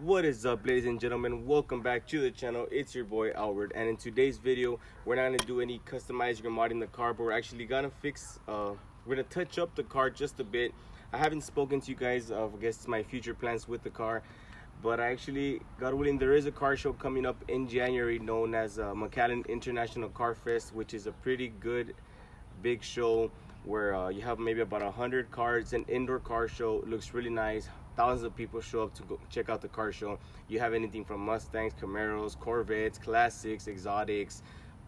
What is up, ladies and gentlemen? Welcome back to the channel. It's your boy Albert, and in today's video we're not going to do any customizing or modding the car, but we're actually gonna we're gonna touch up the car just a bit. I haven't spoken to you guys of I guess my future plans with the car, but I actually, God willing, there is a car show coming up in January known as McAllen International Car Fest, which is a pretty good big show where you have maybe about 100 cars. It's an indoor car show. It looks really nice. Thousands of people show up to go check out the car show. You have anything from Mustangs, Camaros, Corvettes, classics, exotics,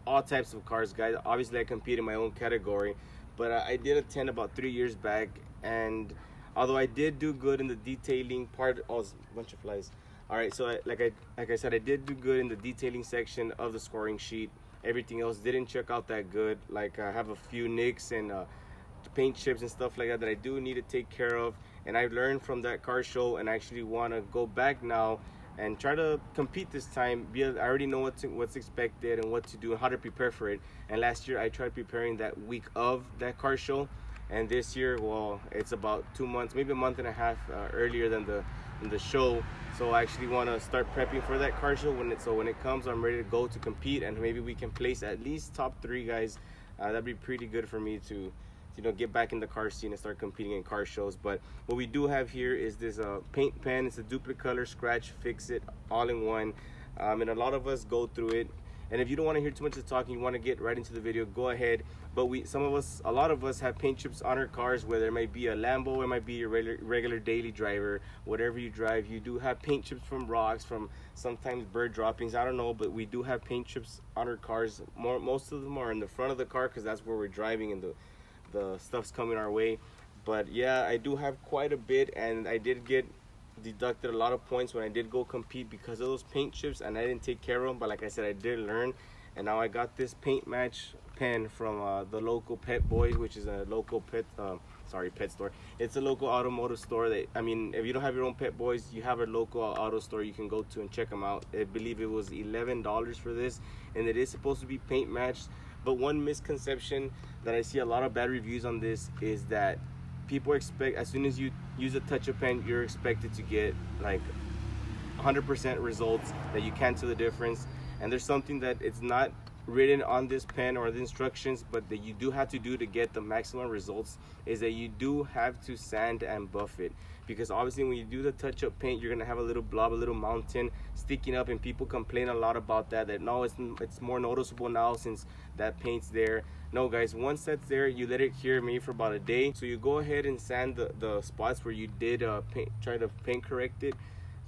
all types of cars, guys. Obviously I compete in my own category, but I did attend about 3 years back, and although I did do good in the detailing part, oh, a bunch of flies. All right, so like I said, I did do good in the detailing section of the scoring sheet. Everything else didn't check out that good. Like I have a few nicks and paint chips and stuff like that that I do need to take care of, and I learned from that car show, and I actually want to go back now and try to compete this time. I already know what's expected and what to do and how to prepare for it. And last year I tried preparing that week of that car show, and this year, well, it's about 2 months, maybe a month and a half earlier than the show. So I actually want to start prepping for that car show when it comes. I'm ready to go to compete, and maybe we can place at least top 3, guys. That'd be pretty good for me to get back in the car scene and start competing in car shows. But what we do have here is this paint pen. It's a Duplicolor Scratch Fix It all-in-one, and a lot of us go through it. And if you don't want to hear too much of talking, you want to get right into the video, go ahead. But a lot of us have paint chips on our cars, whether it might be a Lambo, it might be your regular daily driver, whatever you drive. You do have paint chips from rocks, from sometimes bird droppings, I don't know, but we do have paint chips on our cars. Most of them are in the front of the car because that's where we're driving and the stuff's coming our way. But yeah, I do have quite a bit, and I did get deducted a lot of points when I did go compete because of those paint chips, and I didn't take care of them. But like I said, I did learn, and now I got this paint match pen from the local Pet Boys, which is a local pet store. It's a local automotive store. I mean, if you don't have your own Pet Boys, you have a local auto store you can go to and check them out. I believe it was $11 for this, and it is supposed to be paint matched. But one misconception that I see a lot of bad reviews on this is that people expect as soon as you use a touch-up pen, you're expected to get like 100% results, that you can't tell the difference. And there's something that it's not written on this pen or the instructions, but that you do have to do to get the maximum results, is that you do have to sand and buff it. Because obviously when you do the touch-up paint, you're gonna have a little blob, a little mountain sticking up, and people complain a lot about that no, it's more noticeable now since that paint's there. No, guys, once that's there, you let it cure maybe for about a day. So you go ahead and sand the spots where you did try to paint correct it.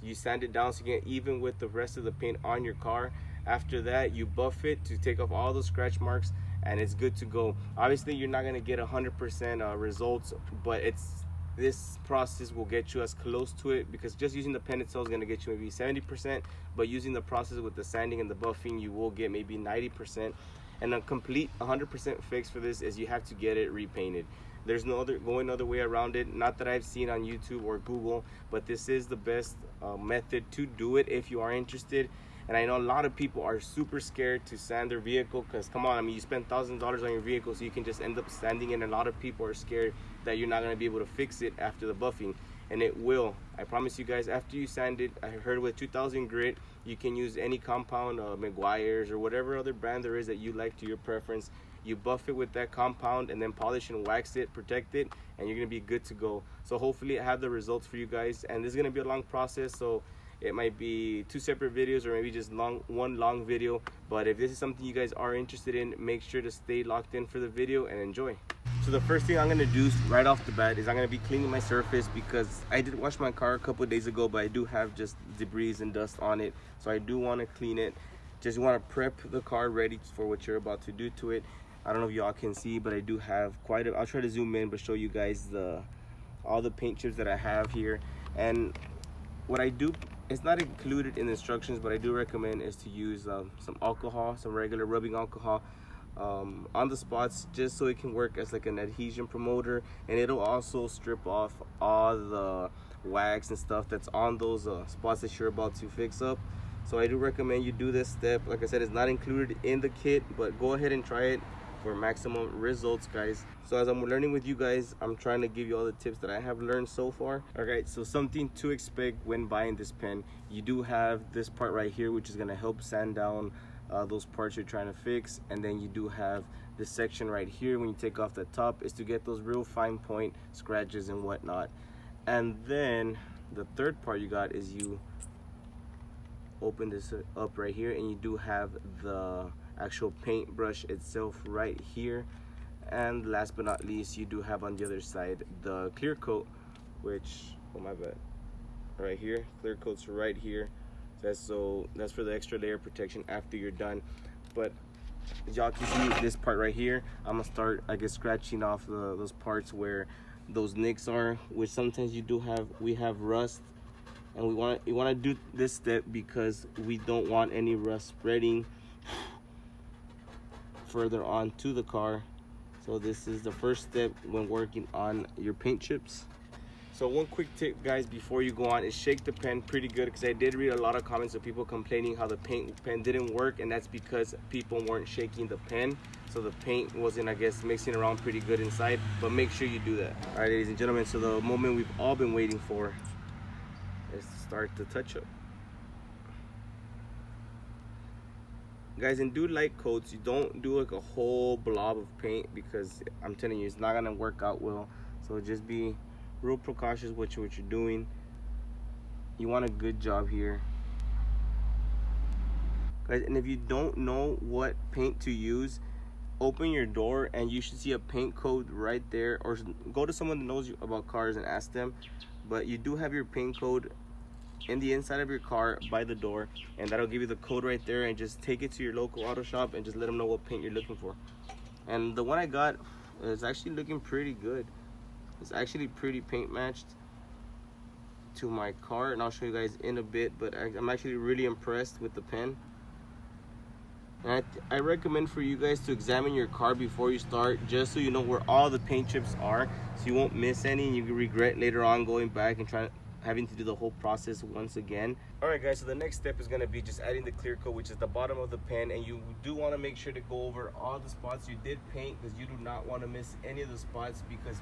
You sand it down so you get even with the rest of the paint on your car. After that, you buff it to take off all the scratch marks, and it's good to go. Obviously you're not going to get 100% results, but this process will get you as close to it, because just using the pen itself is going to get you maybe 70%, but using the process with the sanding and the buffing, you will get maybe 90%. And a complete 100% fix for this is you have to get it repainted. There's no other way around it. Not that I've seen on YouTube or Google, but this is the best method to do it if you are interested. And I know a lot of people are super scared to sand their vehicle, because come on, I mean, you spend thousands of dollars on your vehicle, so you can just end up sanding it. And a lot of people are scared that you're not going to be able to fix it after the buffing, and it will. I promise you guys, after you sand it, I heard with 2000 grit, you can use any compound, Meguiar's or whatever other brand there is that you like to your preference. You buff it with that compound and then polish and wax it, protect it, and you're gonna be good to go. So hopefully I have the results for you guys, and this is gonna be a long process, so it might be 2 separate videos or maybe just one long video. But if this is something you guys are interested in, make sure to stay locked in for the video and enjoy. So the first thing I'm gonna do right off the bat is I'm gonna be cleaning my surface, because I did wash my car a couple days ago, but I do have just debris and dust on it, so I do want to clean it. Just want to prep the car ready for what you're about to do to it. I don't know if y'all can see, but I do have I'll try to zoom in but show you guys all the paint chips that I have here. And what I do, it's not included in the instructions, but I do recommend is to use some alcohol, some regular rubbing alcohol on the spots, just so it can work as like an adhesion promoter, and it'll also strip off all the wax and stuff that's on those spots that you're about to fix up. So I do recommend you do this step. Like I said, it's not included in the kit, but go ahead and try it. for maximum results, guys. So as I'm learning with you guys, I'm trying to give you all the tips that I have learned so far. All right, so something to expect when buying this pen: you do have this part right here, which is going to help sand down those parts you're trying to fix, and then you do have this section right here when you take off the top is to get those real fine point scratches and whatnot. And then the third part you got is you open this up right here, and you do have the actual paintbrush itself right here. And last but not least, you do have on the other side the clear coat, which, oh my bad, right here, clear coat's right here. That's for the extra layer protection after you're done. But as y'all can see, this part right here, I'm gonna start, I guess, scratching off those parts where those nicks are, which sometimes we have rust, and we want to do this step because we don't want any rust spreading further on to the car. So this is the first step when working on your paint chips. So one quick tip, guys, before you go on is shake the pen pretty good, because I did read a lot of comments of people complaining how the pen didn't work, and that's because people weren't shaking the pen. So the paint wasn't, I guess, mixing around pretty good inside, but make sure you do that. All right, ladies and gentlemen, so the moment we've all been waiting for is to start the touch-up. Guys, and do light coats. You don't do like a whole blob of paint, because I'm telling you, it's not gonna work out well. So just be real precautious with what you're doing. You want a good job here, guys. And if you don't know what paint to use, open your door and you should see a paint code right there, or go to someone that knows about cars and ask them. But you do have your paint code in the inside of your car by the door, and that'll give you the code right there, and just take it to your local auto shop and just let them know what paint you're looking for. And the one I got is actually looking pretty good. It's actually pretty paint matched to my car, and I'll show you guys in a bit, but I'm actually really impressed with the pen. And I recommend for you guys to examine your car before you start, just so you know where all the paint chips are, so you won't miss any and you can regret later on going back and having to do the whole process once again. All right, guys, so the next step is going to be just adding the clear coat, which is the bottom of the pen, and you do want to make sure to go over all the spots you did paint, because you do not want to miss any of the spots, because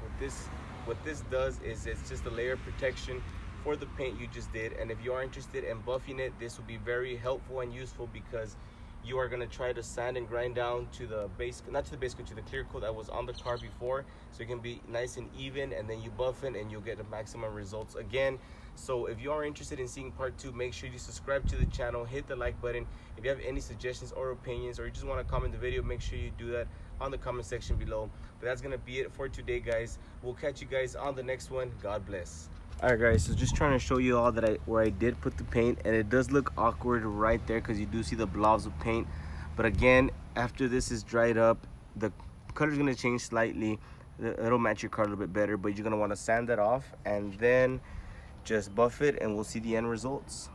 what this does is it's just a layer of protection for the paint you just did. And if you are interested in buffing it, this will be very helpful and useful, because you are going to try to sand and grind down to the base, not to the base coat, to the clear coat that was on the car before, so it can be nice and even, and then you buff it and you'll get the maximum results again. So if you are interested in seeing part 2, make sure you subscribe to the channel, hit the like button. If you have any suggestions or opinions, or you just want to comment the video, make sure you do that on the comment section below. But that's going to be it for today, guys. We'll catch you guys on the next one. God bless. All right, guys, so just trying to show you all that where I did put the paint, and it does look awkward right there because you do see the blobs of paint. But again, after this is dried up, the color is going to change slightly. It'll match your car a little bit better, but you're going to want to sand that off and then just buff it, and we'll see the end results.